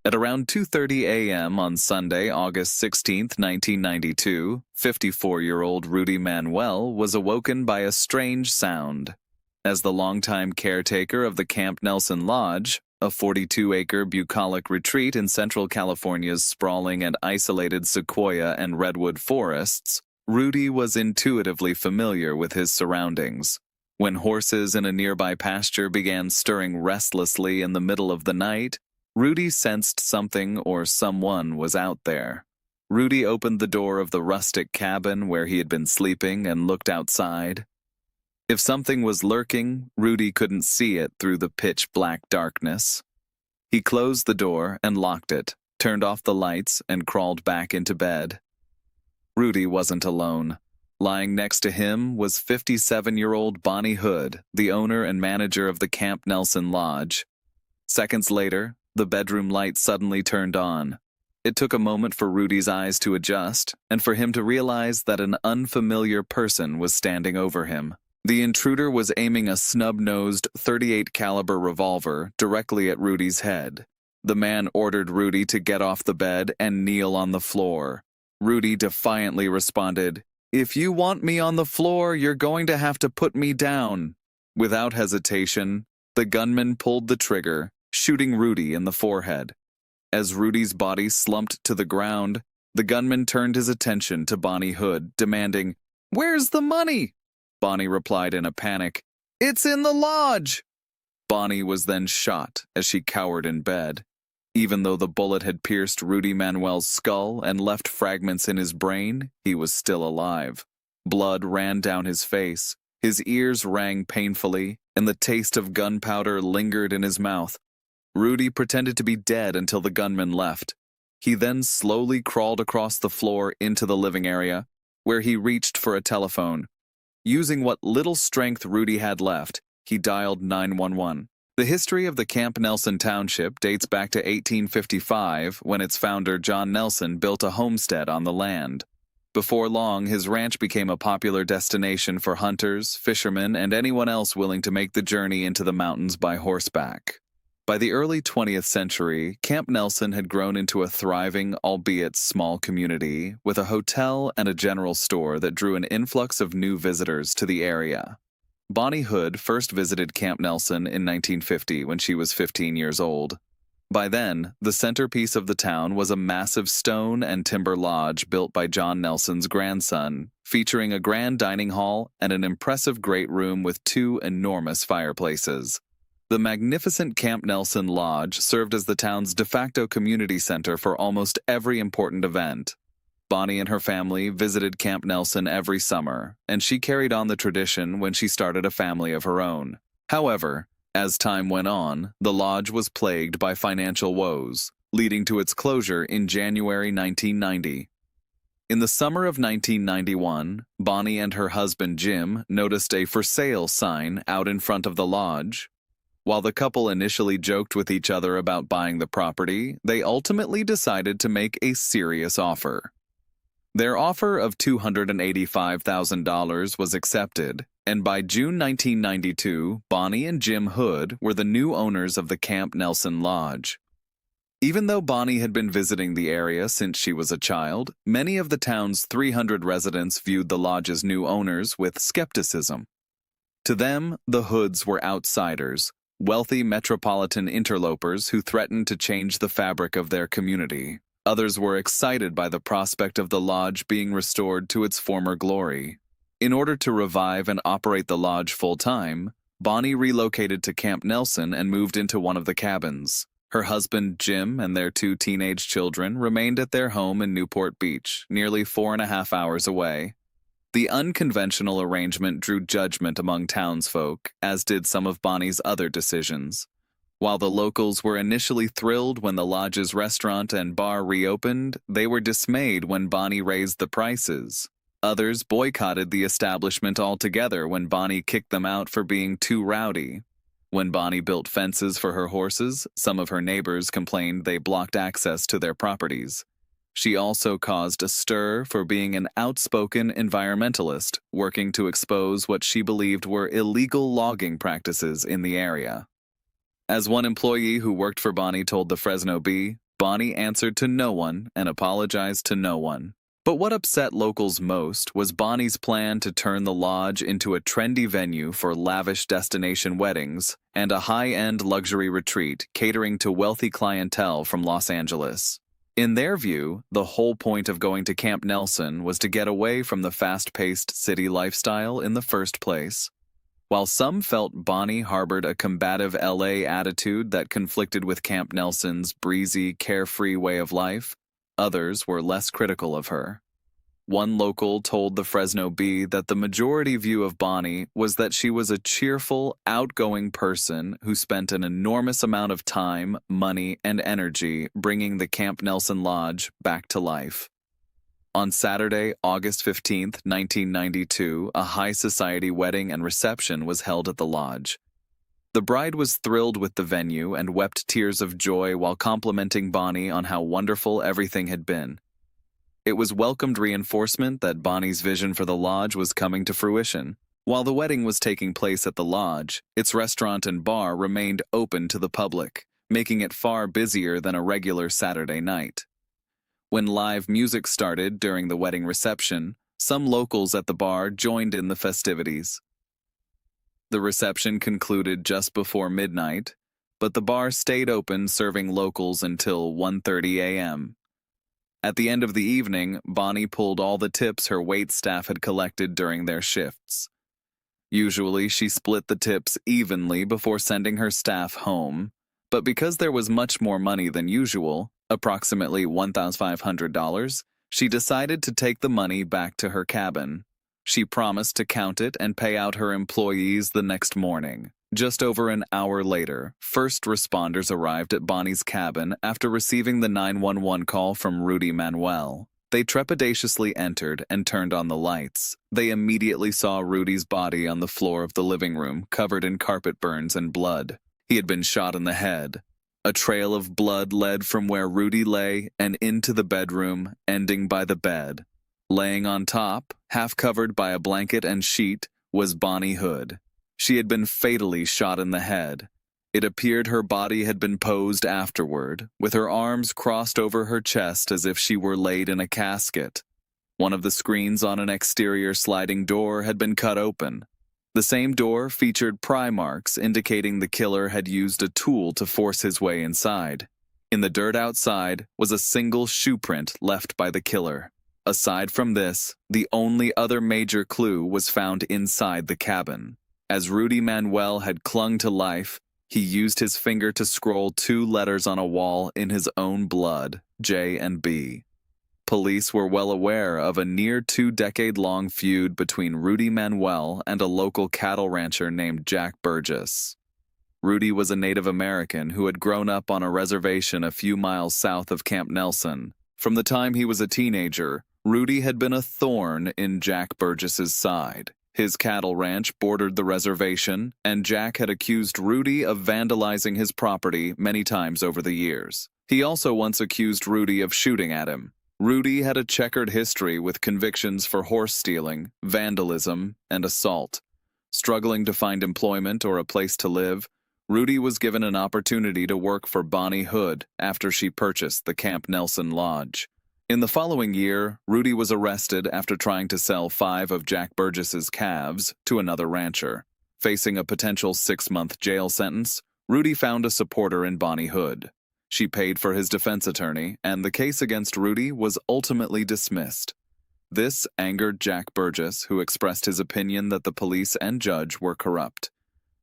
At around 2:30 a.m. on Sunday, August 16, 1992, 54-year-old Rudy Manuel was awoken by a strange sound. As the longtime caretaker of the Camp Nelson Lodge, a 42-acre bucolic retreat in Central California's sprawling and isolated sequoia and redwood forests, Rudy was intuitively familiar with his surroundings. When horses in a nearby pasture began stirring restlessly in the middle of the night, Rudy sensed something or someone was out there. Rudy opened the door of the rustic cabin where he had been sleeping and looked outside. If something was lurking, Rudy couldn't see it through the pitch-black darkness. He closed the door and locked it, turned off the lights, and crawled back into bed. Rudy wasn't alone. Lying next to him was 57-year-old Bonnie Hood, the owner and manager of the Camp Nelson Lodge. Seconds later, the bedroom light suddenly turned on. It took a moment for Rudy's eyes to adjust, and for him to realize that an unfamiliar person was standing over him. The intruder was aiming a snub-nosed .38 caliber revolver directly at Rudy's head. The man ordered Rudy to get off the bed and kneel on the floor. Rudy defiantly responded, "If you want me on the floor, you're going to have to put me down." Without hesitation, the gunman pulled the trigger, shooting Rudy in the forehead. As Rudy's body slumped to the ground, the gunman turned his attention to Bonnie Hood, demanding, "Where's the money?" Bonnie replied in a panic, "It's in the lodge." Bonnie was then shot as she cowered in bed. Even though the bullet had pierced Rudy Manuel's skull and left fragments in his brain, he was still alive. Blood ran down his face, his ears rang painfully, and the taste of gunpowder lingered in his mouth. Rudy pretended to be dead until the gunman left. He then slowly crawled across the floor into the living area, where he reached for a telephone. Using what little strength Rudy had left, he dialed 911. The history of the Camp Nelson Township dates back to 1855, when its founder John Nelson built a homestead on the land. Before long, his ranch became a popular destination for hunters, fishermen, and anyone else willing to make the journey into the mountains by horseback. By the early 20th century, Camp Nelson had grown into a thriving, albeit small community, with a hotel and a general store that drew an influx of new visitors to the area. Bonnie Hood first visited Camp Nelson in 1950 when she was 15 years old. By then, the centerpiece of the town was a massive stone and timber lodge built by John Nelson's grandson, featuring a grand dining hall and an impressive great room with 2 enormous fireplaces. The magnificent Camp Nelson Lodge served as the town's de facto community center for almost every important event. Bonnie and her family visited Camp Nelson every summer, and she carried on the tradition when she started a family of her own. However, as time went on, the lodge was plagued by financial woes, leading to its closure in January 1990. In the summer of 1991, Bonnie and her husband Jim noticed a "for sale" sign out in front of the lodge. While the couple initially joked with each other about buying the property, they ultimately decided to make a serious offer. Their offer of $285,000 was accepted, and by June 1992, Bonnie and Jim Hood were the new owners of the Camp Nelson Lodge. Even though Bonnie had been visiting the area since she was a child, many of the town's 300 residents viewed the lodge's new owners with skepticism. To them, the Hoods were outsiders, wealthy metropolitan interlopers who threatened to change the fabric of their community. Others were excited by the prospect of the lodge being restored to its former glory. In order to revive and operate the lodge full-time, Bonnie relocated to Camp Nelson and moved into one of the cabins. Her husband, Jim, and their 2 teenage children remained at their home in Newport Beach, nearly 4.5 hours away. The unconventional arrangement drew judgment among townsfolk, as did some of Bonnie's other decisions. While the locals were initially thrilled when the lodge's restaurant and bar reopened, they were dismayed when Bonnie raised the prices. Others boycotted the establishment altogether when Bonnie kicked them out for being too rowdy. When Bonnie built fences for her horses, some of her neighbors complained they blocked access to their properties. She also caused a stir for being an outspoken environmentalist, working to expose what she believed were illegal logging practices in the area. As one employee who worked for Bonnie told the Fresno Bee, Bonnie answered to no one and apologized to no one. But what upset locals most was Bonnie's plan to turn the lodge into a trendy venue for lavish destination weddings and a high-end luxury retreat catering to wealthy clientele from Los Angeles. In their view, the whole point of going to Camp Nelson was to get away from the fast-paced city lifestyle in the first place. While some felt Bonnie harbored a combative LA attitude that conflicted with Camp Nelson's breezy, carefree way of life, others were less critical of her. One local told the Fresno Bee that the majority view of Bonnie was that she was a cheerful, outgoing person who spent an enormous amount of time, money, and energy bringing the Camp Nelson Lodge back to life. On Saturday, August 15, 1992, a high society wedding and reception was held at the lodge. The bride was thrilled with the venue and wept tears of joy while complimenting Bonnie on how wonderful everything had been. It was welcomed reinforcement that Bonnie's vision for the lodge was coming to fruition. While the wedding was taking place at the lodge, its restaurant and bar remained open to the public, making it far busier than a regular Saturday night. When live music started during the wedding reception, some locals at the bar joined in the festivities. The reception concluded just before midnight, but the bar stayed open serving locals until 1:30 a.m. At the end of the evening, Bonnie pulled all the tips her waitstaff had collected during their shifts. Usually, she split the tips evenly before sending her staff home, but because there was much more money than usual, approximately $1,500, she decided to take the money back to her cabin. She promised to count it and pay out her employees the next morning. Just over an hour later, first responders arrived at Bonnie's cabin after receiving the 911 call from Rudy Manuel. They trepidatiously entered and turned on the lights. They immediately saw Rudy's body on the floor of the living room, covered in carpet burns and blood. He had been shot in the head. A trail of blood led from where Rudy lay and into the bedroom, ending by the bed. Laying on top, half covered by a blanket and sheet, was Bonnie Hood. She had been fatally shot in the head. It appeared her body had been posed afterward, with her arms crossed over her chest as if she were laid in a casket. One of the screens on an exterior sliding door had been cut open. The same door featured pry marks indicating the killer had used a tool to force his way inside. In the dirt outside was a single shoe print left by the killer. Aside from this, the only other major clue was found inside the cabin. As Rudy Manuel had clung to life, he used his finger to scroll 2 letters on a wall in his own blood, J and B. Police were well aware of a near 2-decade-long feud between Rudy Manuel and a local cattle rancher named Jack Burgess. Rudy was a Native American who had grown up on a reservation a few miles south of Camp Nelson. From the time he was a teenager, Rudy had been a thorn in Jack Burgess's side. His cattle ranch bordered the reservation, and Jack had accused Rudy of vandalizing his property many times over the years. He also once accused Rudy of shooting at him. Rudy had a checkered history with convictions for horse stealing, vandalism, and assault. Struggling to find employment or a place to live, Rudy was given an opportunity to work for Bonnie Hood after she purchased the Camp Nelson Lodge. In the following year, Rudy was arrested after trying to sell 5 of Jack Burgess's calves to another rancher. Facing a potential 6-month jail sentence, Rudy found a supporter in Bonnie Hood. She paid for his defense attorney, and the case against Rudy was ultimately dismissed. This angered Jack Burgess, who expressed his opinion that the police and judge were corrupt.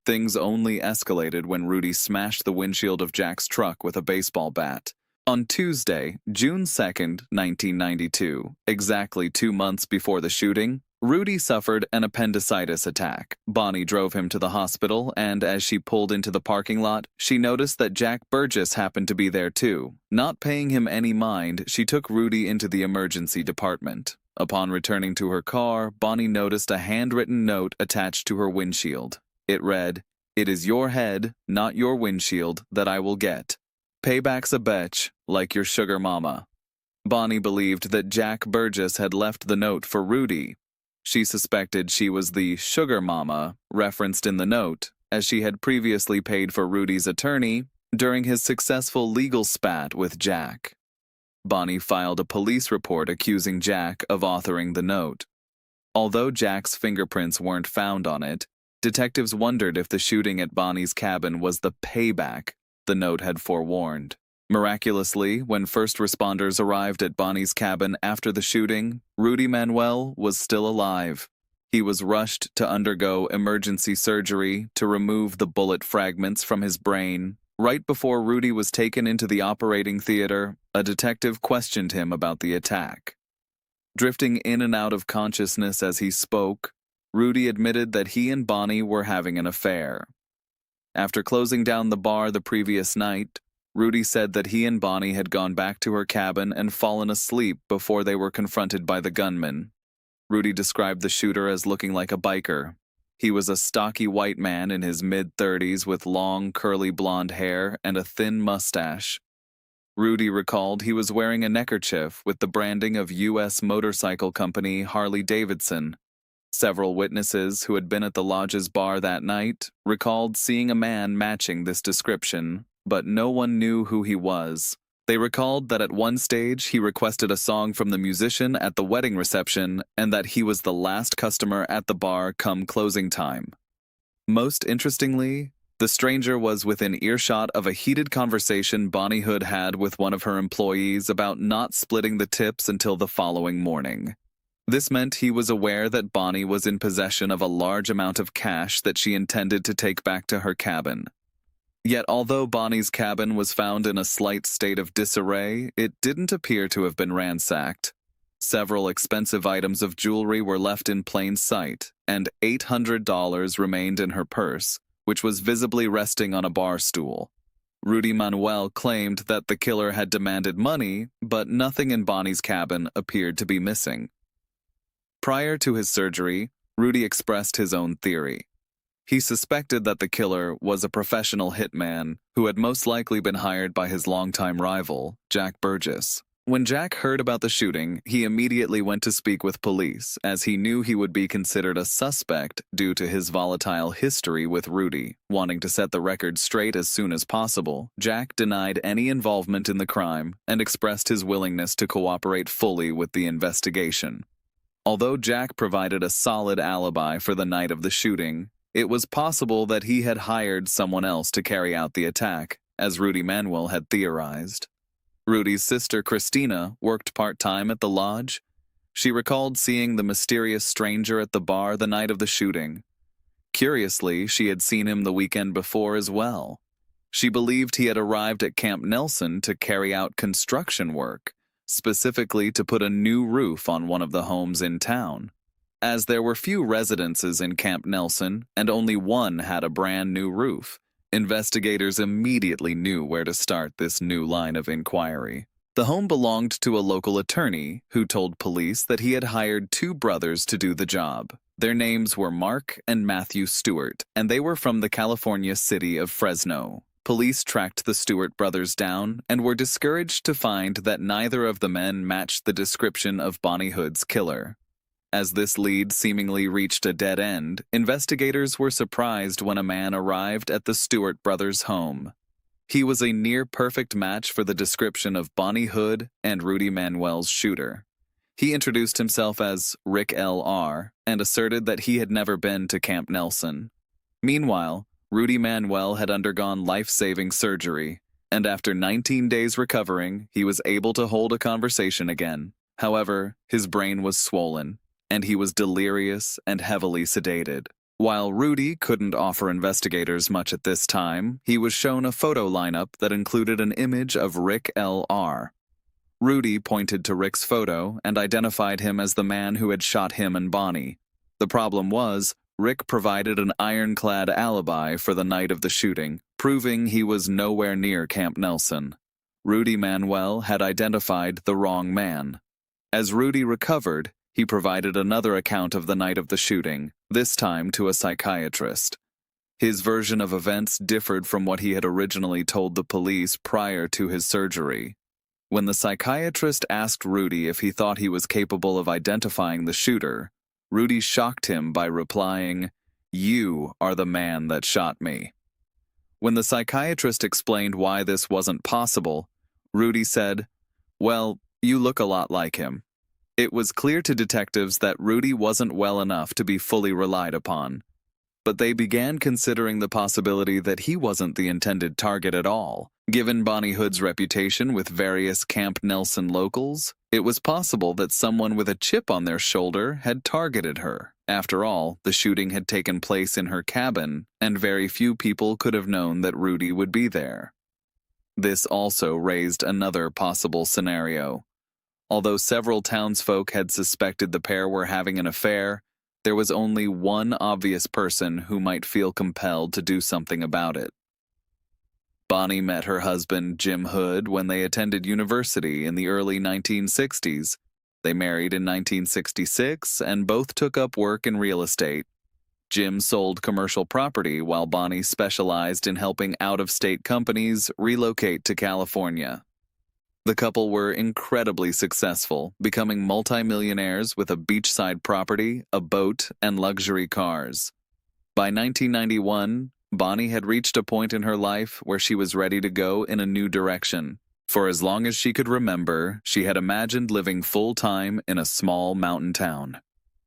Things only escalated when Rudy smashed the windshield of Jack's truck with a baseball bat. On Tuesday, June 2, 1992, exactly 2 months before the shooting, Rudy suffered an appendicitis attack. Bonnie drove him to the hospital, and as she pulled into the parking lot, she noticed that Jack Burgess happened to be there too. Not paying him any mind, she took Rudy into the emergency department. Upon returning to her car, Bonnie noticed a handwritten note attached to her windshield. It read, "It is your head, not your windshield, that I will get. Payback's a betch, like your sugar mama." Bonnie believed that Jack Burgess had left the note for Rudy. She suspected she was the sugar mama referenced in the note, as she had previously paid for Rudy's attorney During his successful legal spat with Jack, Bonnie filed a police report accusing Jack of authoring the note. Although Jack's fingerprints weren't found on it, detectives wondered if the shooting at Bonnie's cabin was the payback the note had forewarned. Miraculously, when first responders arrived at Bonnie's cabin after the shooting, Rudy Manuel was still alive. He was rushed to undergo emergency surgery to remove the bullet fragments from his brain. Right before Rudy was taken into the operating theater, a detective questioned him about the attack. Drifting in and out of consciousness as he spoke, Rudy admitted that he and Bonnie were having an affair. After closing down the bar the previous night, Rudy said that he and Bonnie had gone back to her cabin and fallen asleep before they were confronted by the gunman. Rudy described the shooter as looking like a biker. He was a stocky white man in his mid-30s with long, curly blonde hair and a thin mustache. Rudy recalled he was wearing a neckerchief with the branding of U.S. motorcycle company Harley-Davidson. Several witnesses who had been at the lodge's bar that night recalled seeing a man matching this description, but no one knew who he was. They recalled that at one stage he requested a song from the musician at the wedding reception and that he was the last customer at the bar come closing time. Most interestingly, the stranger was within earshot of a heated conversation Bonnie Hood had with one of her employees about not splitting the tips until the following morning. This meant he was aware that Bonnie was in possession of a large amount of cash that she intended to take back to her cabin. Yet although Bonnie's cabin was found in a slight state of disarray, it didn't appear to have been ransacked. Several expensive items of jewelry were left in plain sight, and $800 remained in her purse, which was visibly resting on a bar stool. Rudy Manuel claimed that the killer had demanded money, but nothing in Bonnie's cabin appeared to be missing. Prior to his surgery, Rudy expressed his own theory. He suspected that the killer was a professional hitman who had most likely been hired by his longtime rival, Jack Burgess. When Jack heard about the shooting, he immediately went to speak with police, as he knew he would be considered a suspect due to his volatile history with Rudy. Wanting to set the record straight as soon as possible, Jack denied any involvement in the crime and expressed his willingness to cooperate fully with the investigation. Although Jack provided a solid alibi for the night of the shooting, it was possible that he had hired someone else to carry out the attack, as Rudy Manuel had theorized. Rudy's sister, Christina, worked part-time at the lodge. She recalled seeing the mysterious stranger at the bar the night of the shooting. Curiously, she had seen him the weekend before as well. She believed he had arrived at Camp Nelson to carry out construction work, specifically to put a new roof on one of the homes in town. As there were few residences in Camp Nelson and only one had a brand new roof, investigators immediately knew where to start this new line of inquiry. The home belonged to a local attorney who told police that he had hired two brothers to do the job. Their names were Mark and Matthew Stewart, and they were from the California city of Fresno. Police tracked the Stewart brothers down and were discouraged to find that neither of the men matched the description of Bonnie Hood's killer. As this lead seemingly reached a dead end, investigators were surprised when a man arrived at the Stewart brothers' home. He was a near-perfect match for the description of Bonnie Hood and Rudy Manuel's shooter. He introduced himself as Rick L.R. and asserted that he had never been to Camp Nelson. Meanwhile, Rudy Manuel had undergone life-saving surgery, and after 19 days recovering, he was able to hold a conversation again. However, his brain was swollen, and he was delirious and heavily sedated. While Rudy couldn't offer investigators much at this time, he was shown a photo lineup that included an image of Rick L.R. Rudy pointed to Rick's photo and identified him as the man who had shot him and Bonnie. The problem was, Rick provided an ironclad alibi for the night of the shooting, proving he was nowhere near Camp Nelson. Rudy Manuel had identified the wrong man. As Rudy recovered, he provided another account of the night of the shooting, this time to a psychiatrist. His version of events differed from what he had originally told the police prior to his surgery. When the psychiatrist asked Rudy if he thought he was capable of identifying the shooter, Rudy shocked him by replying, "You are the man that shot me." When the psychiatrist explained why this wasn't possible, Rudy said, "Well, you look a lot like him." It was clear to detectives that Rudy wasn't well enough to be fully relied upon, but they began considering the possibility that he wasn't the intended target at all. Given Bonnie Hood's reputation with various Camp Nelson locals, it was possible that someone with a chip on their shoulder had targeted her. After all, the shooting had taken place in her cabin, and very few people could have known that Rudy would be there. This also raised another possible scenario. Although several townsfolk had suspected the pair were having an affair, there was only one obvious person who might feel compelled to do something about it. Bonnie met her husband, Jim Hood, when they attended university in the early 1960s. They married in 1966 and both took up work in real estate. Jim sold commercial property while Bonnie specialized in helping out-of-state companies relocate to California. The couple were incredibly successful, becoming multimillionaires with a beachside property, a boat, and luxury cars. By 1991, Bonnie had reached a point in her life where she was ready to go in a new direction. For as long as she could remember, she had imagined living full-time in a small mountain town.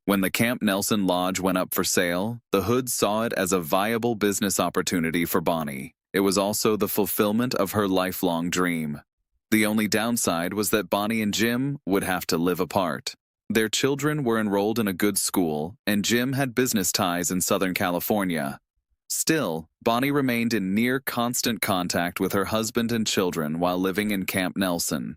When the Camp Nelson Lodge went up for sale, the Hoods saw it as a viable business opportunity for Bonnie. It was also the fulfillment of her lifelong dream. The only downside was that Bonnie and Jim would have to live apart. Their children were enrolled in a good school, and Jim had business ties in Southern California. Still, Bonnie remained in near constant contact with her husband and children while living in Camp Nelson.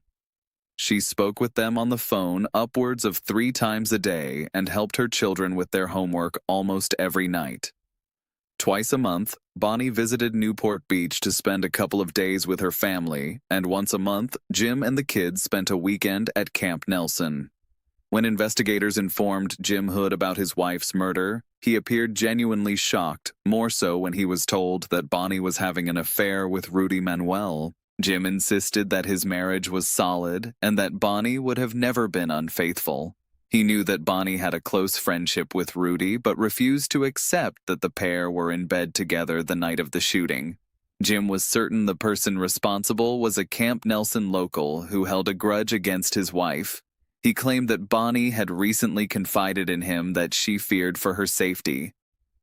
She spoke with them on the phone upwards of 3 times a day and helped her children with their homework almost every night. Twice a month, Bonnie visited Newport Beach to spend a couple of days with her family, and once a month, Jim and the kids spent a weekend at Camp Nelson. When investigators informed Jim Hood about his wife's murder, he appeared genuinely shocked, more so when he was told that Bonnie was having an affair with Rudy Manuel. Jim insisted that his marriage was solid and that Bonnie would have never been unfaithful. He knew that Bonnie had a close friendship with Rudy, but refused to accept that the pair were in bed together the night of the shooting. Jim was certain the person responsible was a Camp Nelson local who held a grudge against his wife. He claimed that Bonnie had recently confided in him that she feared for her safety.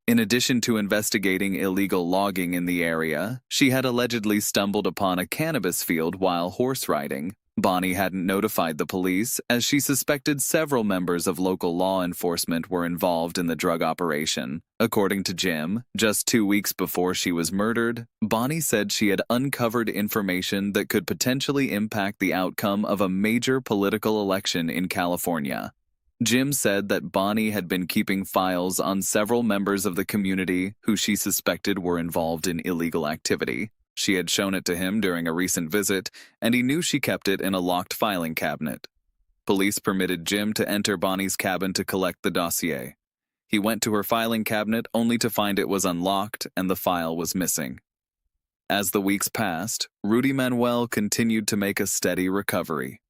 In addition to investigating illegal logging in the area, she had allegedly stumbled upon a cannabis field while horse riding. Bonnie hadn't notified the police, as she suspected several members of local law enforcement were involved in the drug operation. According to Jim, just 2 weeks before she was murdered, Bonnie said she had uncovered information that could potentially impact the outcome of a major political election in California. Jim said that Bonnie had been keeping files on several members of the community who she suspected were involved in illegal activity. She had shown it to him during a recent visit, and he knew she kept it in a locked filing cabinet. Police permitted Jim to enter Bonnie's cabin to collect the dossier. He went to her filing cabinet only to find it was unlocked and the file was missing. As the weeks passed, Rudy Manuel continued to make a steady recovery.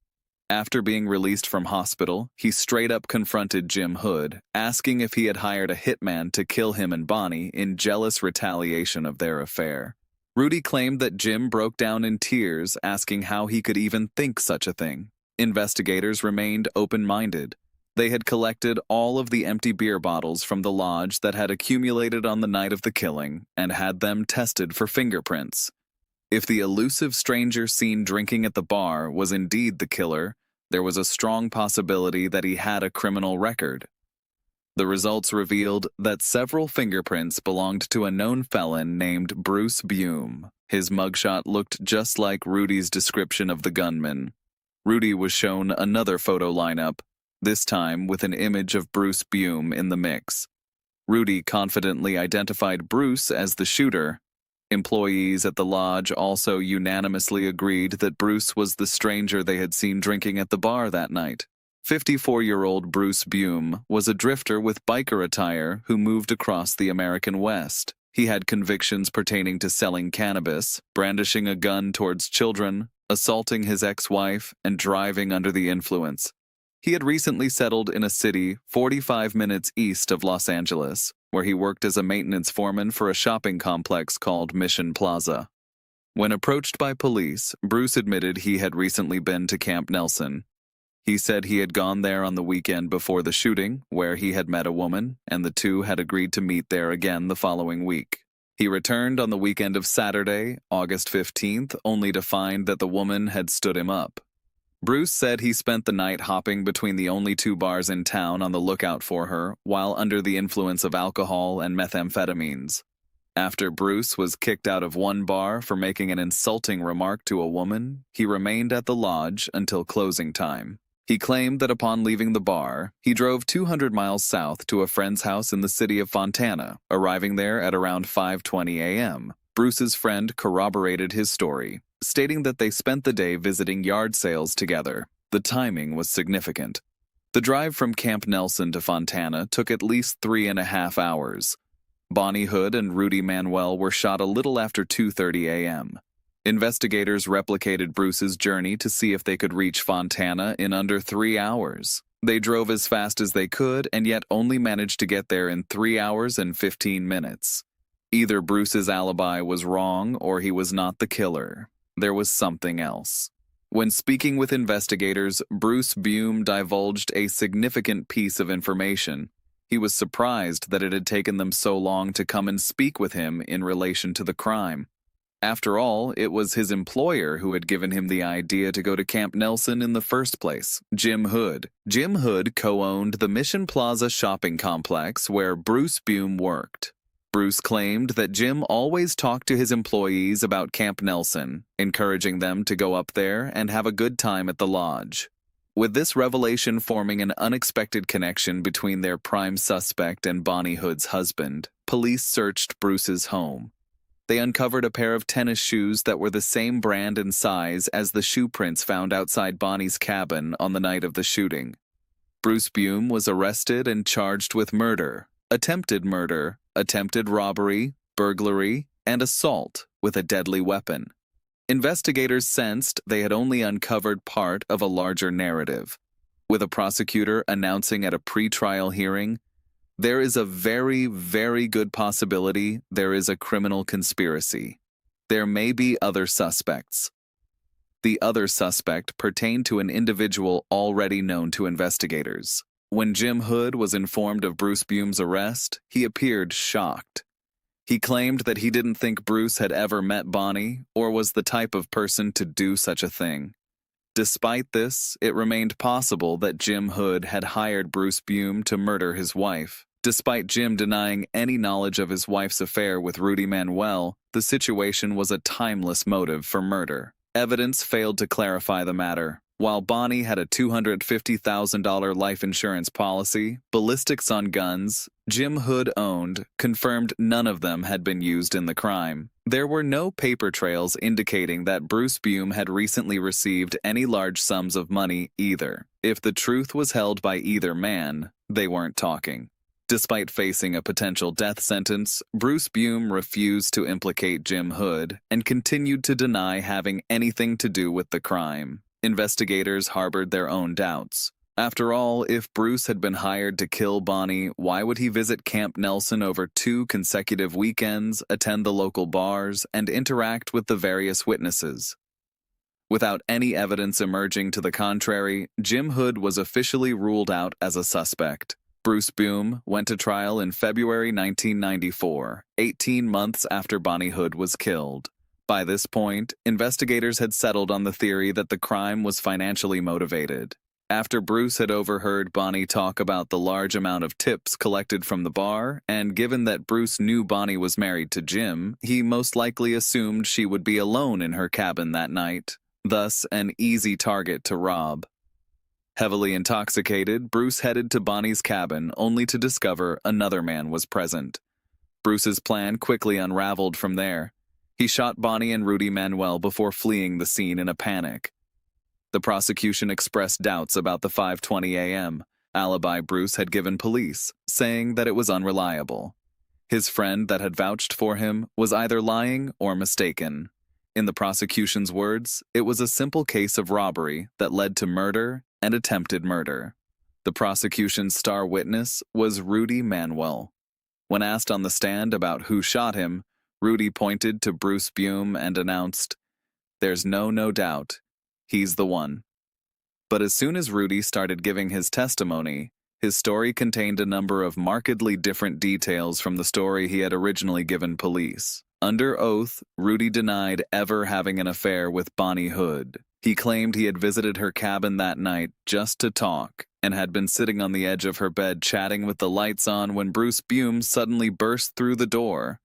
After being released from hospital, he straight up confronted Jim Hood, asking if he had hired a hitman to kill him and Bonnie in jealous retaliation of their affair. Rudy claimed that Jim broke down in tears, asking how he could even think such a thing. Investigators remained open-minded. They had collected all of the empty beer bottles from the lodge that had accumulated on the night of the killing and had them tested for fingerprints. If the elusive stranger seen drinking at the bar was indeed the killer, there was a strong possibility that he had a criminal record. The results revealed that several fingerprints belonged to a known felon named Bruce Beum. His mugshot looked just like Rudy's description of the gunman. Rudy was shown another photo lineup, this time with an image of Bruce Beum in the mix. Rudy confidently identified Bruce as the shooter. Employees at the lodge also unanimously agreed that Bruce was the stranger they had seen drinking at the bar that night. 54-year-old Bruce Beum was a drifter with biker attire who moved across the American West. He had convictions pertaining to selling cannabis, brandishing a gun towards children, assaulting his ex-wife, and driving under the influence. He had recently settled in a city 45 minutes east of Los Angeles. where he worked as a maintenance foreman for a shopping complex called Mission Plaza. When approached by police, Bruce admitted he had recently been to Camp Nelson. He said he had gone there on the weekend before the shooting, where he had met a woman, and the two had agreed to meet there again the following week. He returned on the weekend of Saturday, August 15th, only to find that the woman had stood him up. Bruce said he spent the night hopping between the only two bars in town on the lookout for her, while under the influence of alcohol and methamphetamines. After Bruce was kicked out of one bar for making an insulting remark to a woman, he remained at the lodge until closing time. He claimed that upon leaving the bar, he drove 200 miles south to a friend's house in the city of Fontana, arriving there at around 5:20 a.m. Bruce's friend corroborated his story, stating that they spent the day visiting yard sales together. The timing was significant. The drive from Camp Nelson to Fontana took at least 3.5 hours. Bonnie Hood and Rudy Manuel were shot a little after 2:30 a.m. Investigators replicated Bruce's journey to see if they could reach Fontana in under 3 hours. They drove as fast as they could and yet only managed to get there in 3 hours and 15 minutes. Either Bruce's alibi was wrong or he was not the killer. There was something else. When speaking with investigators, Bruce Beum divulged a significant piece of information. He was surprised that it had taken them so long to come and speak with him in relation to the crime. After all, it was his employer who had given him the idea to go to Camp Nelson in the first place, Jim Hood. Jim Hood co-owned the Mission Plaza shopping complex where Bruce Beum worked. Bruce claimed that Jim always talked to his employees about Camp Nelson, encouraging them to go up there and have a good time at the lodge. With this revelation forming an unexpected connection between their prime suspect and Bonnie Hood's husband, police searched Bruce's home. They uncovered a pair of tennis shoes that were the same brand and size as the shoe prints found outside Bonnie's cabin on the night of the shooting. Bruce Beum was arrested and charged with murder, attempted robbery, burglary, and assault with a deadly weapon. Investigators sensed they had only uncovered part of a larger narrative. With a prosecutor announcing at a pre-trial hearing, "There is a very, very good possibility there is a criminal conspiracy. There may be other suspects." The other suspect pertained to an individual already known to investigators. When Jim Hood was informed of Bruce Beum's arrest, he appeared shocked. He claimed that he didn't think Bruce had ever met Bonnie or was the type of person to do such a thing. Despite this, it remained possible that Jim Hood had hired Bruce Beum to murder his wife. Despite Jim denying any knowledge of his wife's affair with Rudy Manuel, the situation was a timeless motive for murder. Evidence failed to clarify the matter. While Bonnie had a $250,000 life insurance policy, ballistics on guns Jim Hood owned confirmed none of them had been used in the crime. There were no paper trails indicating that Bruce Beum had recently received any large sums of money either. If the truth was held by either man, they weren't talking. Despite facing a potential death sentence, Bruce Beum refused to implicate Jim Hood and continued to deny having anything to do with the crime. Investigators harbored their own doubts. After all, if Bruce had been hired to kill Bonnie, why would he visit Camp Nelson over 2 consecutive weekends, attend the local bars, and interact with the various witnesses? Without any evidence emerging to the contrary, Jim Hood was officially ruled out as a suspect. Bruce Beum went to trial in February 1994, 18 months after Bonnie Hood was killed. By this point, investigators had settled on the theory that the crime was financially motivated. After Bruce had overheard Bonnie talk about the large amount of tips collected from the bar, and given that Bruce knew Bonnie was married to Jim, he most likely assumed she would be alone in her cabin that night, thus an easy target to rob. Heavily intoxicated, Bruce headed to Bonnie's cabin only to discover another man was present. Bruce's plan quickly unraveled from there. He shot Bonnie and Rudy Manuel before fleeing the scene in a panic. The prosecution expressed doubts about the 5:20 a.m. alibi Bruce had given police, saying that it was unreliable. His friend that had vouched for him was either lying or mistaken. In the prosecution's words, it was a simple case of robbery that led to murder and attempted murder. The prosecution's star witness was Rudy Manuel. When asked on the stand about who shot him, Rudy pointed to Bruce Beum and announced, "There's no doubt. He's the one." But as soon as Rudy started giving his testimony, his story contained a number of markedly different details from the story he had originally given police. Under oath, Rudy denied ever having an affair with Bonnie Hood. He claimed he had visited her cabin that night just to talk, and had been sitting on the edge of her bed chatting with the lights on when Bruce Beum suddenly burst through the door.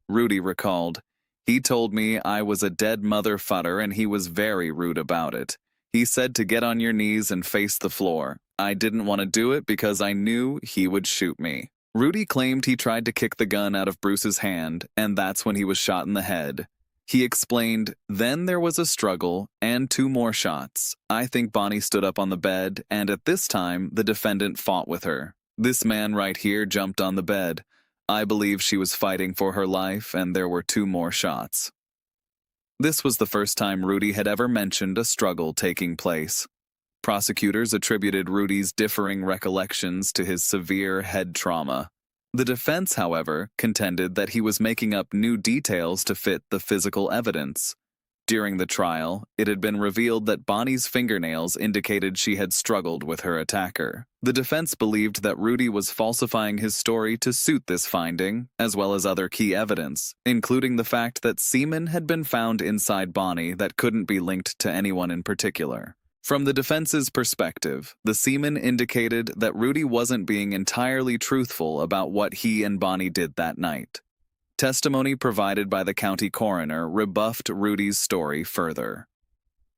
Rudy recalled, "He told me I was a dead mother fudder and he was very rude about it. He said to get on your knees and face the floor. I didn't want to do it because I knew he would shoot me." Rudy claimed he tried to kick the gun out of Bruce's hand, and that's when he was shot in the head. He explained, "Then there was a struggle and 2 more shots. I think Bonnie stood up on the bed, and at this time, the defendant fought with her. This man right here jumped on the bed. I believe she was fighting for her life, and there were 2 more shots." This was the first time Rudy had ever mentioned a struggle taking place. Prosecutors attributed Rudy's differing recollections to his severe head trauma. The defense, however, contended that he was making up new details to fit the physical evidence. During the trial, it had been revealed that Bonnie's fingernails indicated she had struggled with her attacker. The defense believed that Rudy was falsifying his story to suit this finding, as well as other key evidence, including the fact that semen had been found inside Bonnie that couldn't be linked to anyone in particular. From the defense's perspective, the semen indicated that Rudy wasn't being entirely truthful about what he and Bonnie did that night. Testimony provided by the county coroner rebuffed Rudy's story further.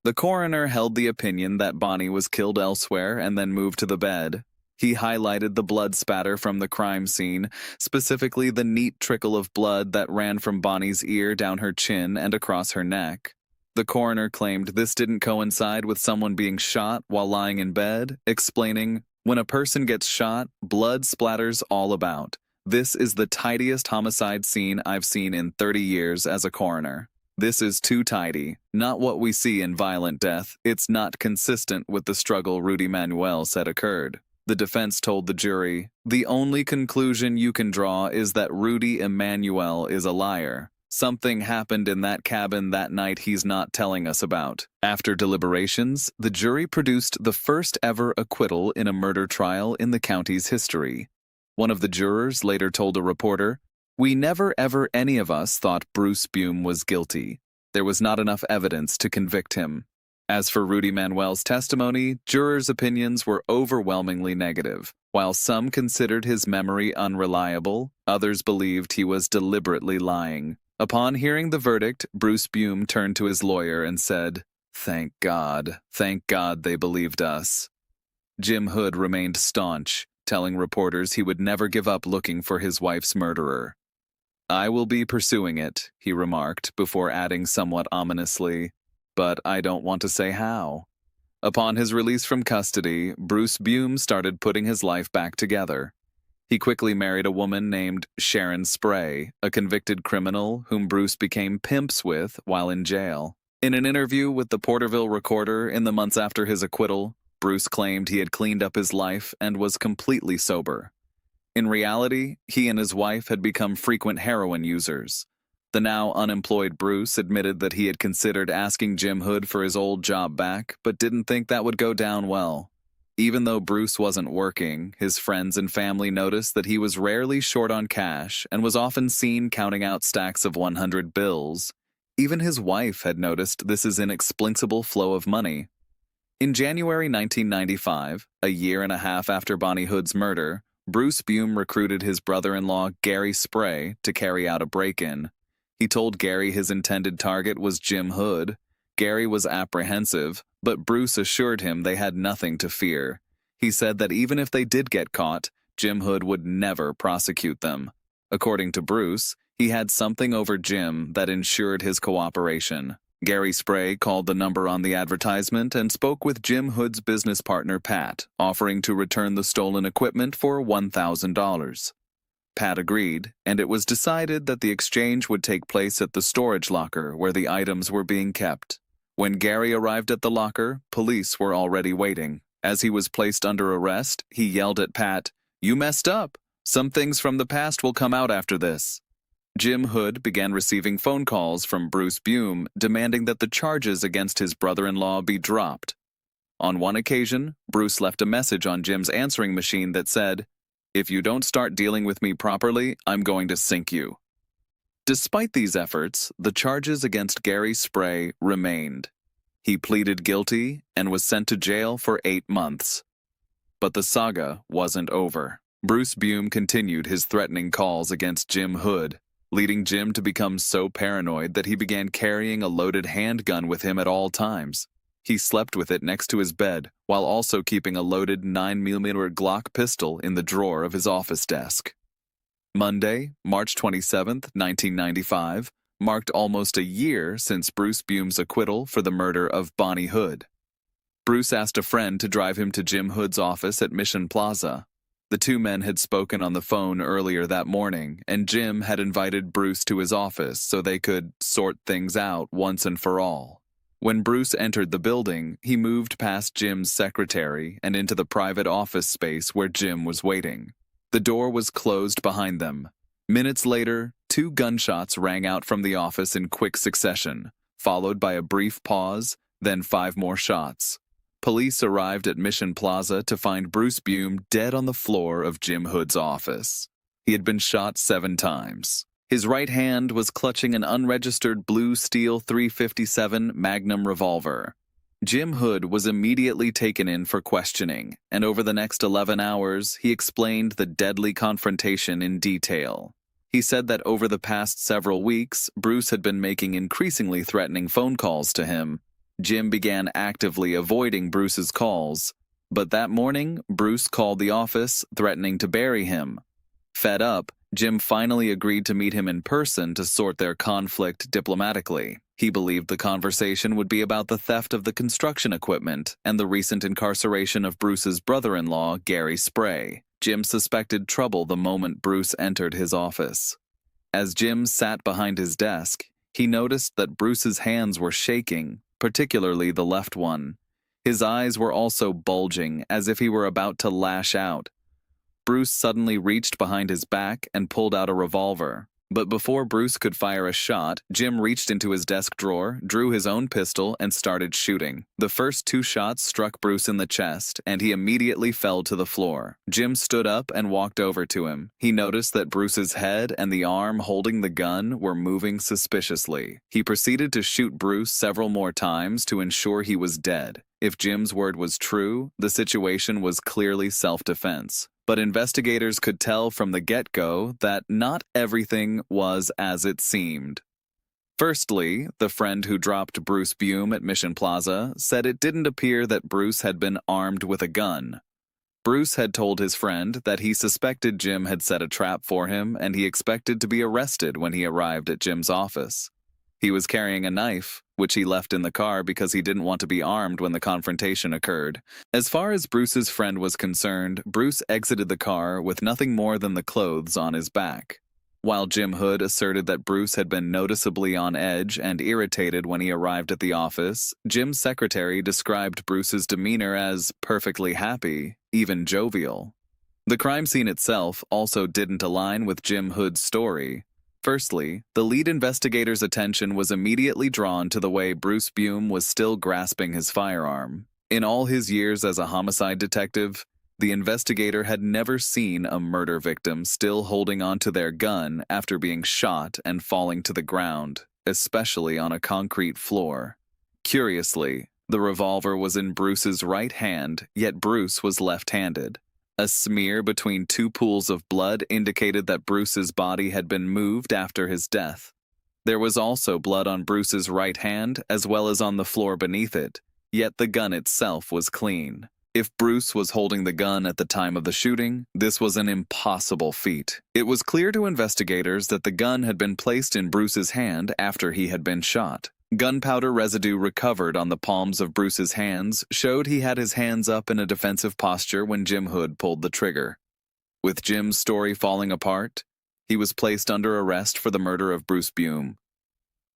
The coroner held the opinion that Bonnie was killed elsewhere and then moved to the bed. He highlighted the blood spatter from the crime scene, specifically the neat trickle of blood that ran from Bonnie's ear down her chin and across her neck. The coroner claimed this didn't coincide with someone being shot while lying in bed, explaining, "When a person gets shot, blood splatters all about. This is the tidiest homicide scene I've seen in 30 years as a coroner. This is too tidy, not what we see in violent death. It's not consistent with the struggle Rudy Manuel said occurred." The defense told the jury, "The only conclusion you can draw is that Rudy Emanuel is a liar. Something happened in that cabin that night he's not telling us about." After deliberations, the jury produced the first ever acquittal in a murder trial in the county's history. One of the jurors later told a reporter, "We never ever any of us thought Bruce Beum was guilty. There was not enough evidence to convict him." As for Rudy Manuel's testimony, jurors' opinions were overwhelmingly negative. While some considered his memory unreliable, others believed he was deliberately lying. Upon hearing the verdict, Bruce Beum turned to his lawyer and said, thank God they believed us." Jim Hood remained staunch, telling reporters he would never give up looking for his wife's murderer. "I will be pursuing it," he remarked, before adding somewhat ominously, "but I don't want to say how." Upon his release from custody, Bruce Beum started putting his life back together. He quickly married a woman named Sharon Spray, a convicted criminal whom Bruce became pimps with while in jail. In an interview with the Porterville Recorder in the months after his acquittal, Bruce claimed he had cleaned up his life and was completely sober. In reality, he and his wife had become frequent heroin users. The now unemployed Bruce admitted that he had considered asking Jim Hood for his old job back, but didn't think that would go down well. Even though Bruce wasn't working, his friends and family noticed that he was rarely short on cash and was often seen counting out stacks of 100 bills. Even his wife had noticed this inexplicable flow of money. In January 1995, a year and a half after Bonnie Hood's murder, Bruce Beum recruited his brother-in-law Gary Spray to carry out a break-in. He told Gary his intended target was Jim Hood. Gary was apprehensive, but Bruce assured him they had nothing to fear. He said that even if they did get caught, Jim Hood would never prosecute them. According to Bruce, he had something over Jim that ensured his cooperation. Gary Spray called the number on the advertisement and spoke with Jim Hood's business partner Pat, offering to return the stolen equipment for $1,000. Pat agreed, and it was decided that the exchange would take place at the storage locker where the items were being kept. When Gary arrived at the locker, police were already waiting. As he was placed under arrest, he yelled at Pat, "You messed up. Some things from the past will come out after this. Jim Hood began receiving phone calls from Bruce Beum demanding that the charges against his brother-in-law be dropped. On one occasion, Bruce left a message on Jim's answering machine that said, "If you don't start dealing with me properly, I'm going to sink you." Despite these efforts, the charges against Gary Spray remained. He pleaded guilty and was sent to jail for 8 months. But the saga wasn't over. Bruce Beum continued his threatening calls against Jim Hood, leading Jim to become so paranoid that he began carrying a loaded handgun with him at all times. He slept with it next to his bed, while also keeping a loaded 9mm Glock pistol in the drawer of his office desk. Monday, March 27, 1995, marked almost a year since Bruce Beum's acquittal for the murder of Bonnie Hood. Bruce asked a friend to drive him to Jim Hood's office at Mission Plaza. The two men had spoken on the phone earlier that morning, and Jim had invited Bruce to his office so they could sort things out once and for all. When Bruce entered the building, he moved past Jim's secretary and into the private office space where Jim was waiting. The door was closed behind them. Minutes later, 2 gunshots rang out from the office in quick succession, followed by a brief pause, then 5 more shots. Police arrived at Mission Plaza to find Bruce Beum dead on the floor of Jim Hood's office. He had been shot 7 times. His right hand was clutching an unregistered blue steel .357 Magnum revolver. Jim Hood was immediately taken in for questioning, and over the next 11 hours, he explained the deadly confrontation in detail. He said that over the past several weeks, Bruce had been making increasingly threatening phone calls to him. Jim began actively avoiding Bruce's calls, but that morning, Bruce called the office, threatening to bury him. Fed up, Jim finally agreed to meet him in person to sort their conflict diplomatically. He believed the conversation would be about the theft of the construction equipment and the recent incarceration of Bruce's brother-in-law, Gary Spray. Jim suspected trouble the moment Bruce entered his office. As Jim sat behind his desk, he noticed that Bruce's hands were shaking, particularly the left one. His eyes were also bulging, as if he were about to lash out. Bruce suddenly reached behind his back and pulled out a revolver. But before Bruce could fire a shot, Jim reached into his desk drawer, drew his own pistol, and started shooting. The first 2 shots struck Bruce in the chest, and he immediately fell to the floor. Jim stood up and walked over to him. He noticed that Bruce's head and the arm holding the gun were moving suspiciously. He proceeded to shoot Bruce several more times to ensure he was dead. If Jim's word was true, the situation was clearly self-defense. But investigators could tell from the get-go that not everything was as it seemed. Firstly, the friend who dropped Bruce Beum at Mission Plaza said it didn't appear that Bruce had been armed with a gun. Bruce had told his friend that he suspected Jim had set a trap for him and he expected to be arrested when he arrived at Jim's office. He was carrying a knife, which he left in the car because he didn't want to be armed when the confrontation occurred. As far as Bruce's friend was concerned, Bruce exited the car with nothing more than the clothes on his back. While Jim Hood asserted that Bruce had been noticeably on edge and irritated when he arrived at the office, Jim's secretary described Bruce's demeanor as perfectly happy, even jovial. The crime scene itself also didn't align with Jim Hood's story. Firstly, the lead investigator's attention was immediately drawn to the way Bruce Beum was still grasping his firearm. In all his years as a homicide detective, the investigator had never seen a murder victim still holding onto their gun after being shot and falling to the ground, especially on a concrete floor. Curiously, the revolver was in Bruce's right hand, yet Bruce was left-handed. A smear between 2 pools of blood indicated that Bruce's body had been moved after his death. There was also blood on Bruce's right hand as well as on the floor beneath it, yet the gun itself was clean. If Bruce was holding the gun at the time of the shooting, this was an impossible feat. It was clear to investigators that the gun had been placed in Bruce's hand after he had been shot. Gunpowder residue recovered on the palms of Bruce's hands showed he had his hands up in a defensive posture when Jim Hood pulled the trigger. With Jim's story falling apart, he was placed under arrest for the murder of Bruce Beum.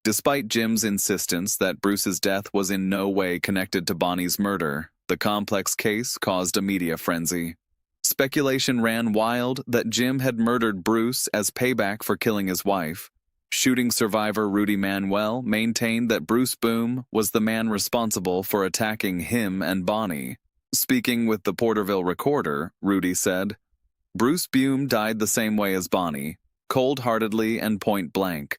Despite Jim's insistence that Bruce's death was in no way connected to Bonnie's murder, the complex case caused a media frenzy. Speculation ran wild that Jim had murdered Bruce as payback for killing his wife. Shooting survivor Rudy Manuel maintained that Bruce Beum was the man responsible for attacking him and Bonnie. Speaking with the Porterville Recorder, Rudy said, "Bruce Beum died the same way as Bonnie, cold-heartedly and point-blank.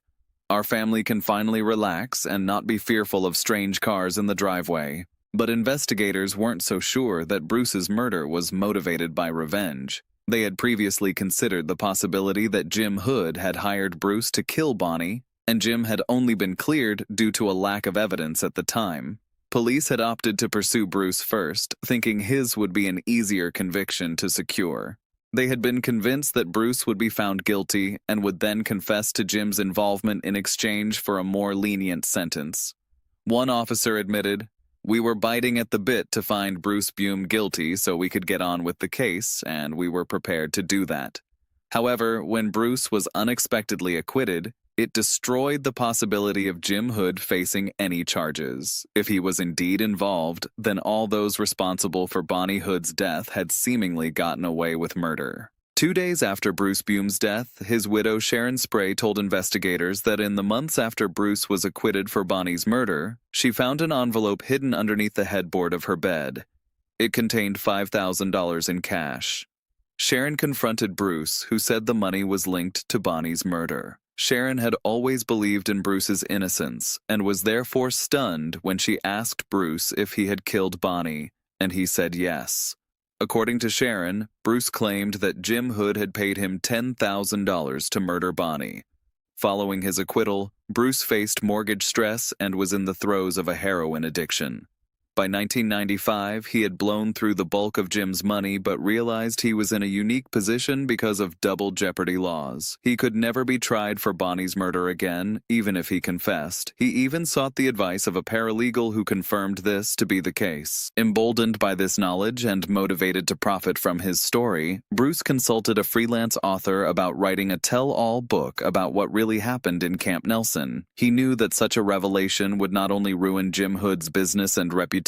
Our family can finally relax and not be fearful of strange cars in the driveway." But investigators weren't so sure that Bruce's murder was motivated by revenge. They had previously considered the possibility that Jim Hood had hired Bruce to kill Bonnie, and Jim had only been cleared due to a lack of evidence at the time. Police had opted to pursue Bruce first, thinking his would be an easier conviction to secure. They had been convinced that Bruce would be found guilty and would then confess to Jim's involvement in exchange for a more lenient sentence. One officer admitted, "We were biting at the bit to find Bruce Beum guilty so we could get on with the case, and we were prepared to do that." However, when Bruce was unexpectedly acquitted, it destroyed the possibility of Jim Hood facing any charges. If he was indeed involved, then all those responsible for Bonnie Hood's death had seemingly gotten away with murder. 2 days after Bruce Beum's death, his widow Sharon Spray told investigators that in the months after Bruce was acquitted for Bonnie's murder, she found an envelope hidden underneath the headboard of her bed. It contained $5,000 in cash. Sharon confronted Bruce, who said the money was linked to Bonnie's murder. Sharon had always believed in Bruce's innocence and was therefore stunned when she asked Bruce if he had killed Bonnie, and he said yes. According to Sharon, Bruce claimed that Jim Hood had paid him $10,000 to murder Bonnie. Following his acquittal, Bruce faced mortgage stress and was in the throes of a heroin addiction. By 1995, he had blown through the bulk of Jim's money but realized he was in a unique position because of double jeopardy laws. He could never be tried for Bonnie's murder again, even if he confessed. He even sought the advice of a paralegal who confirmed this to be the case. Emboldened by this knowledge and motivated to profit from his story, Bruce consulted a freelance author about writing a tell-all book about what really happened in Camp Nelson. He knew that such a revelation would not only ruin Jim Hood's business and reputation,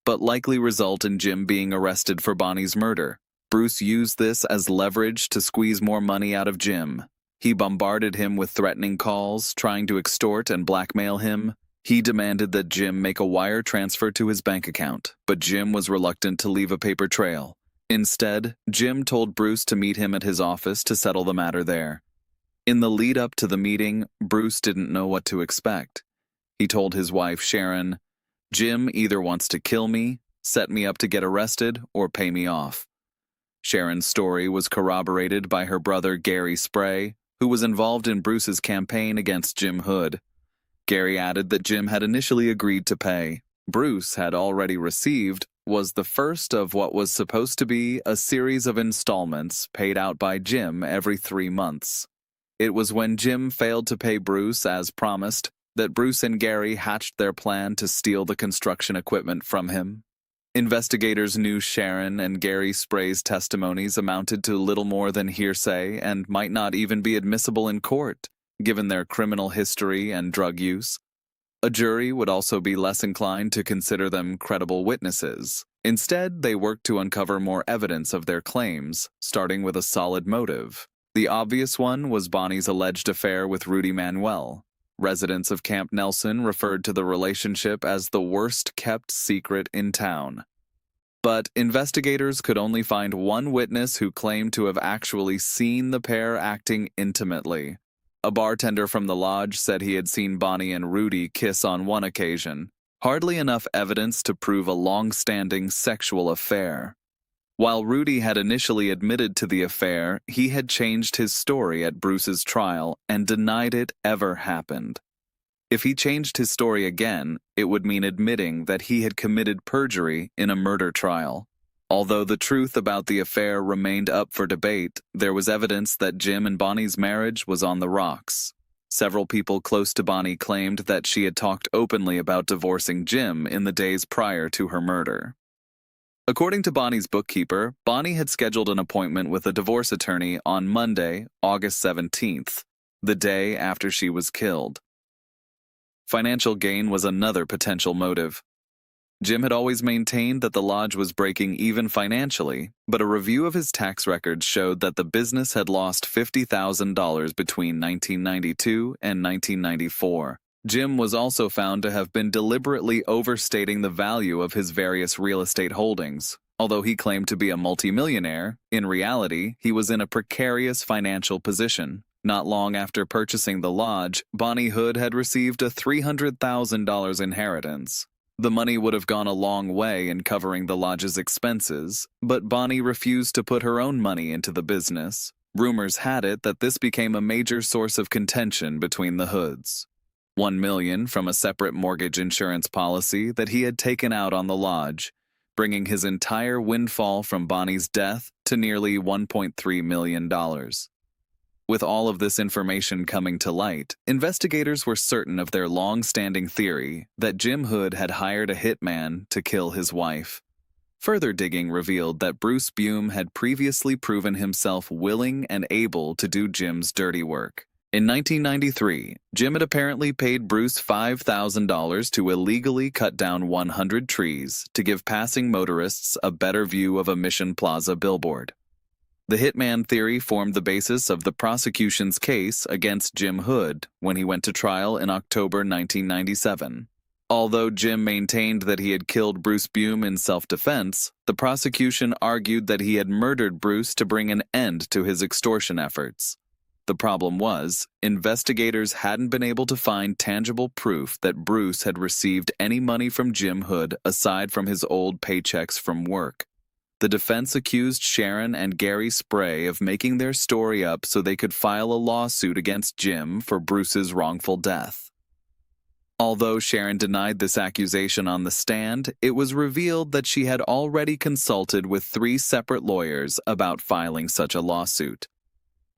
but likely result in Jim being arrested for Bonnie's murder. Bruce used this as leverage to squeeze more money out of Jim. He bombarded him with threatening calls, trying to extort and blackmail him. He demanded that Jim make a wire transfer to his bank account, but Jim was reluctant to leave a paper trail. Instead, Jim told Bruce to meet him at his office to settle the matter there. In the lead-up to the meeting, Bruce didn't know what to expect. He told his wife, Sharon, "Jim either wants to kill me, set me up to get arrested, or pay me off." Sharon's story was corroborated by her brother Gary Spray, who was involved in Bruce's campaign against Jim Hood. Gary added that Jim had initially agreed to pay. Bruce had already received was the first of what was supposed to be a series of installments paid out by Jim every 3 months. It was when Jim failed to pay Bruce as promised that Bruce and Gary hatched their plan to steal the construction equipment from him. Investigators knew Sharon and Gary Spray's testimonies amounted to little more than hearsay and might not even be admissible in court, given their criminal history and drug use. A jury would also be less inclined to consider them credible witnesses. Instead, they worked to uncover more evidence of their claims, starting with a solid motive. The obvious one was Bonnie's alleged affair with Rudy Manuel. Residents of Camp Nelson referred to the relationship as the worst-kept secret in town. But investigators could only find one witness who claimed to have actually seen the pair acting intimately. A bartender from the lodge said he had seen Bonnie and Rudy kiss on one occasion. Hardly enough evidence to prove a long-standing sexual affair. While Rudy had initially admitted to the affair, he had changed his story at Bruce's trial and denied it ever happened. If he changed his story again, it would mean admitting that he had committed perjury in a murder trial. Although the truth about the affair remained up for debate, there was evidence that Jim and Bonnie's marriage was on the rocks. Several people close to Bonnie claimed that she had talked openly about divorcing Jim in the days prior to her murder. According to Bonnie's bookkeeper, Bonnie had scheduled an appointment with a divorce attorney on Monday, August 17th, the day after she was killed. Financial gain was another potential motive. Jim had always maintained that the lodge was breaking even financially, but a review of his tax records showed that the business had lost $50,000 between 1992 and 1994. Jim was also found to have been deliberately overstating the value of his various real estate holdings. Although he claimed to be a multimillionaire, in reality, he was in a precarious financial position. Not long after purchasing the lodge, Bonnie Hood had received a $300,000 inheritance. The money would have gone a long way in covering the lodge's expenses, but Bonnie refused to put her own money into the business. Rumors had it that this became a major source of contention between the Hoods. $1 million from a separate mortgage insurance policy that he had taken out on the lodge, bringing his entire windfall from Bonnie's death to nearly $1.3 million. With all of this information coming to light, investigators were certain of their long-standing theory that Jim Hood had hired a hitman to kill his wife. Further digging revealed that Bruce Beum had previously proven himself willing and able to do Jim's dirty work. In 1993, Jim had apparently paid Bruce $5,000 to illegally cut down 100 trees to give passing motorists a better view of a Mission Plaza billboard. The hitman theory formed the basis of the prosecution's case against Jim Hood when he went to trial in October 1997. Although Jim maintained that he had killed Bruce Beum in self-defense, the prosecution argued that he had murdered Bruce to bring an end to his extortion efforts. The problem was, investigators hadn't been able to find tangible proof that Bruce had received any money from Jim Hood aside from his old paychecks from work. The defense accused Sharon and Gary Spray of making their story up so they could file a lawsuit against Jim for Bruce's wrongful death. Although Sharon denied this accusation on the stand, it was revealed that she had already consulted with 3 separate lawyers about filing such a lawsuit.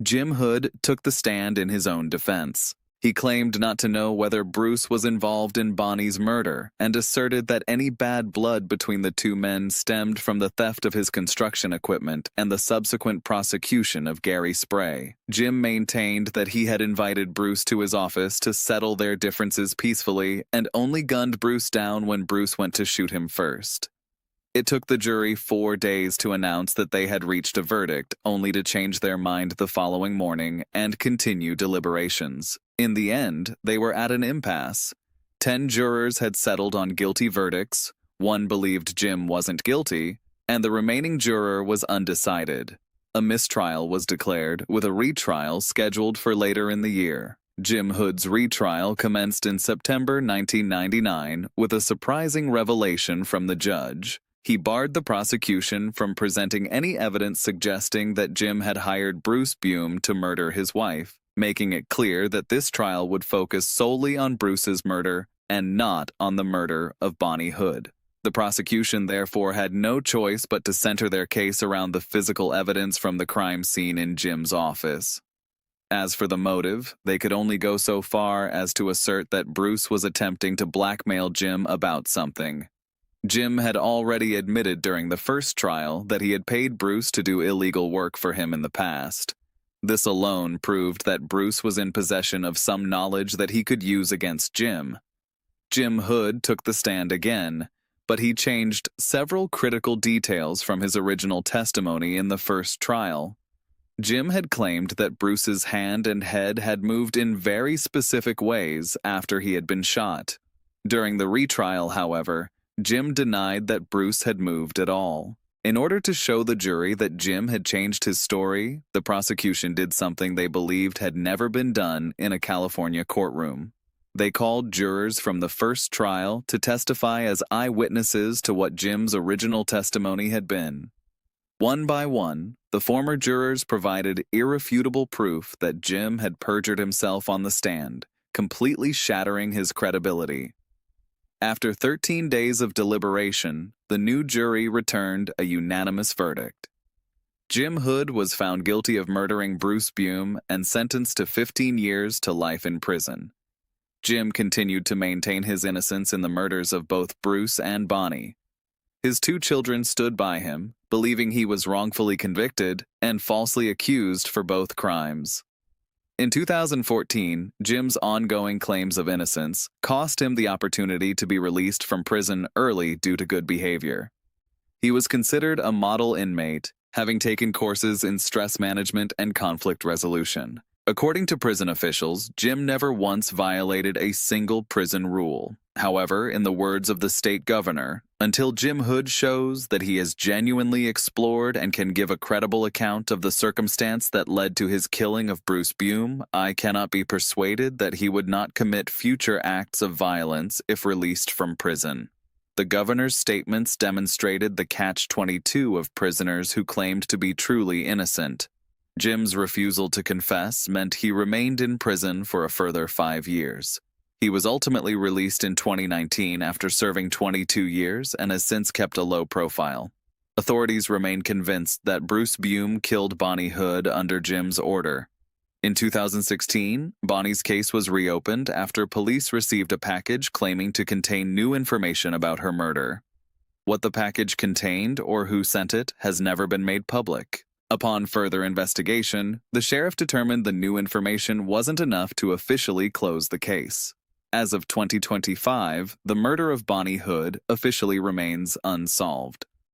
Jim Hood took the stand in his own defense. He claimed not to know whether Bruce was involved in Bonnie's murder and asserted that any bad blood between the 2 men stemmed from the theft of his construction equipment and the subsequent prosecution of Gary Spray. Jim maintained that he had invited Bruce to his office to settle their differences peacefully and only gunned Bruce down when Bruce went to shoot him first. It took the jury 4 days to announce that they had reached a verdict, only to change their mind the following morning and continue deliberations. In the end, they were at an impasse. 10 jurors had settled on guilty verdicts, 1 believed Jim wasn't guilty, and the remaining juror was undecided. A mistrial was declared, with a retrial scheduled for later in the year. Jim Hood's retrial commenced in September 1999 with a surprising revelation from the judge. He barred the prosecution from presenting any evidence suggesting that Jim had hired Bruce Beum to murder his wife, making it clear that this trial would focus solely on Bruce's murder and not on the murder of Bonnie Hood. The prosecution therefore had no choice but to center their case around the physical evidence from the crime scene in Jim's office. As for the motive, they could only go so far as to assert that Bruce was attempting to blackmail Jim about something. Jim had already admitted during the first trial that he had paid Bruce to do illegal work for him in the past. This alone proved that Bruce was in possession of some knowledge that he could use against Jim. Jim Hood took the stand again, but he changed several critical details from his original testimony in the first trial. Jim had claimed that Bruce's hand and head had moved in very specific ways after he had been shot. During the retrial, however, Jim denied that Bruce had moved at all. In order to show the jury that Jim had changed his story, the prosecution did something they believed had never been done in a California courtroom. They called jurors from the first trial to testify as eyewitnesses to what Jim's original testimony had been. One by one, the former jurors provided irrefutable proof that Jim had perjured himself on the stand, completely shattering his credibility. After 13 days of deliberation, the new jury returned a unanimous verdict. Jim Hood was found guilty of murdering Bruce Beum and sentenced to 15 years to life in prison. Jim continued to maintain his innocence in the murders of both Bruce and Bonnie. His 2 children stood by him, believing he was wrongfully convicted and falsely accused for both crimes. In 2014, Jim's ongoing claims of innocence cost him the opportunity to be released from prison early due to good behavior. He was considered a model inmate, having taken courses in stress management and conflict resolution. According to prison officials, Jim never once violated a single prison rule. However, in the words of the state governor, until Jim Hood shows that he has genuinely explored and can give a credible account of the circumstance that led to his killing of Bruce Beum, I cannot be persuaded that he would not commit future acts of violence if released from prison. The governor's statements demonstrated the catch-22 of prisoners who claimed to be truly innocent. Jim's refusal to confess meant he remained in prison for a further 5 years. He was ultimately released in 2019 after serving 22 years and has since kept a low profile. Authorities remain convinced that Bruce Beum killed Bonnie Hood under Jim's order. In 2016, Bonnie's case was reopened after police received a package claiming to contain new information about her murder. What the package contained or who sent it has never been made public. Upon further investigation, the sheriff determined the new information wasn't enough to officially close the case. As of 2025, the murder of Bonnie Hood officially remains unsolved.